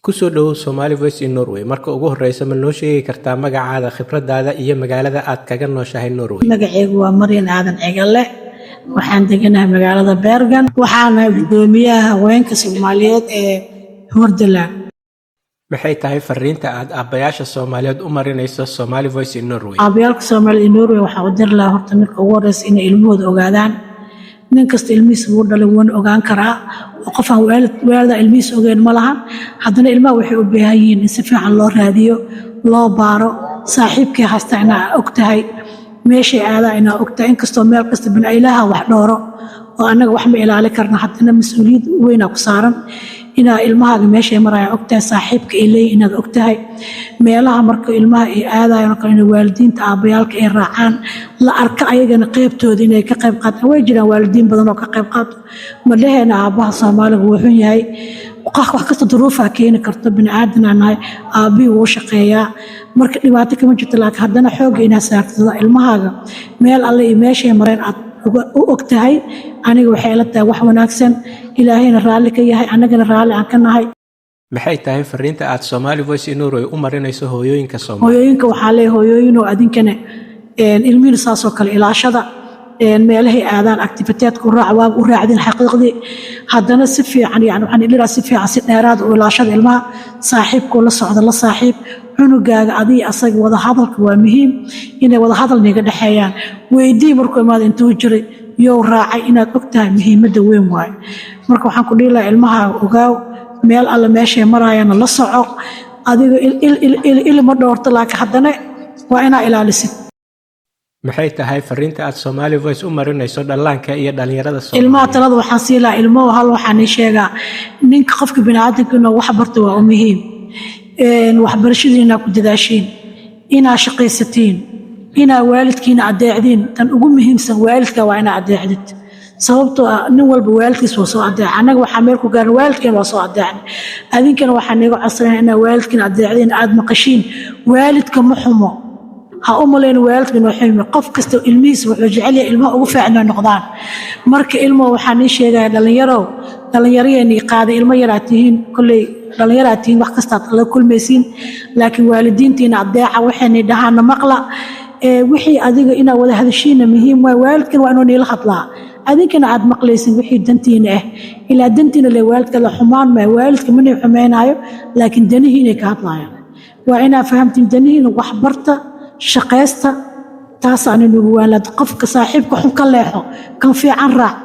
Ku soo dhawow Somali Voice in Norway. Marka ugu horreysa ma noo sheegi kartaa magacaada, khibradaada iyo magaalada aad kaga nooshahay Norway? Magacaygu waa Maryan Aadan Cigale. Waxaan deganahay magaalada Bergen. Waxaana gudoomiyaha haweenka Soomaaliyeed ee Hordaland. Maxay tahay fariinta aad aabayaasha Soomaaliyeed u marinayso Somali Voice in Norway? Aabayaalka Soomaaliyeed in Norway waxaa u dir lahaa horta marka ugu horreysa inay ilmahooda ogaadaan. nin kasta ilmihiisa wuu dhalay wuuna ogaan karaa oo qof aan waalida ilmihiisa ogeyn ma lahan haddana ilmaha waxay u baahan yihiin in si fiican loo raadiyo loo baaro saaxiibkii haysta inaa og tahay meeshay aadaa inaa og tahay inkastoo meel kasta bini'aadamha wax dhooro oo annaga wax ma ilaali karna haddana mas-uuliyad weyn ku saaran inaa ilmahaaga meeshay maraya og tahay saaxiibka ay leeyihiin inaad og tahay meelaha marka ilmaha ay aadayaan oo kale waalidiinta aabayaalka ay raacaan la arka ayagana qaybtooda inay ka qayb qaataan way jiraan waalidiin badan oo ka qayb qaato madhaheena aabaha Soomaaliga wuxuu yahay wax kasta duruufa keeni karto bini'aadan nahay aabihii wuu shaqeeyaa marka dhibaato kama jirto laakiin haddana xoog inaa saartada ilmahaaga meel alle iyo meeshay mareen aad u og tahay aniga waxay la tahay wax wanaagsan ilaahayna raalli ka yahay annagana raalli aan ka nahay maxay tahay fariinta aad Somali Voice in Norway u marinayso hooyooyinka Soomaaliyeed hooyooyinka waxaa leeyahay hooyooyinoo adinkana ilmihiina saasoo kale ilaashada meelahay aadaan activiteedka u raacdin xaqiiqdii haddana si fiican yani waxaan ilaa si fiican si dheeraad u ilaashada ilmaha saaxiibku la socda la saaxiib cunugaaga adii asaga wada hadalka waa muhiim inay wada hadal niga dhaxeeyaan weydii markuu imaado intuu jiray yow raacay inaad og tahay muhiimadda weyn waaye marka waxaan ku dhihi lahaa ilmaha ogaaw meel alle meeshay maraayana la soco adiga ilma dhowrto laakiin haddana waa inaa ilaalisid maxay tahay fariinta aad Somali Voice u marinayso dhallaanka iyo dhalinyarada Soomaaliyeed ilmaha talada waxaan sii lahaa ilmo hal waxaan sheegaa ninka qofka bini'aadamka inuu wax barto waa muhiim waxbarashadiina ku dadaashiin inaa shaqaysatiin inaa waalidkiina adeecdiin tan ugu muhiimsan waalidka waa inaa adeecdid sababtoo ah nin walba waalidkiis waa soo adeeca annaga waxaa meel ku gaarin waalidkeena waa soo adeecnay adinkana waxaa niga codsanayaa inaa waalidkiina adeecdiin aad maqashiin waalidka ma xumo ha u malayn waalidka inuu xilmi qof kasta ilmihiisa wuxuu jecel yahay ilmaha ugu fiicnaa noqdaan marka ilmo waxaan ii sheegaya dhalinyareeni qaaday ilmo yaraa tihiin kolley dhalinyaraa tihiin wax kastaad la kulmaysiin laakiin waalidiintiina adeeca waxayna dhahaana maqla wixii adiga inaa wada hadashiina muhiim waay waalidkan waa inuu niila hadlaa adinkana aad maqlaysin wixii dantiina ah ilaa dantiina le waalidka la xumaan maayo waalidka manay xumaynaayo laakiin danihiinay ka hadlaayaan waa inaa fahamtiin danihiina wax barta shaqaysta taas aan ugu waalad qofka saaxiibka xun ka leexo kan fiican raac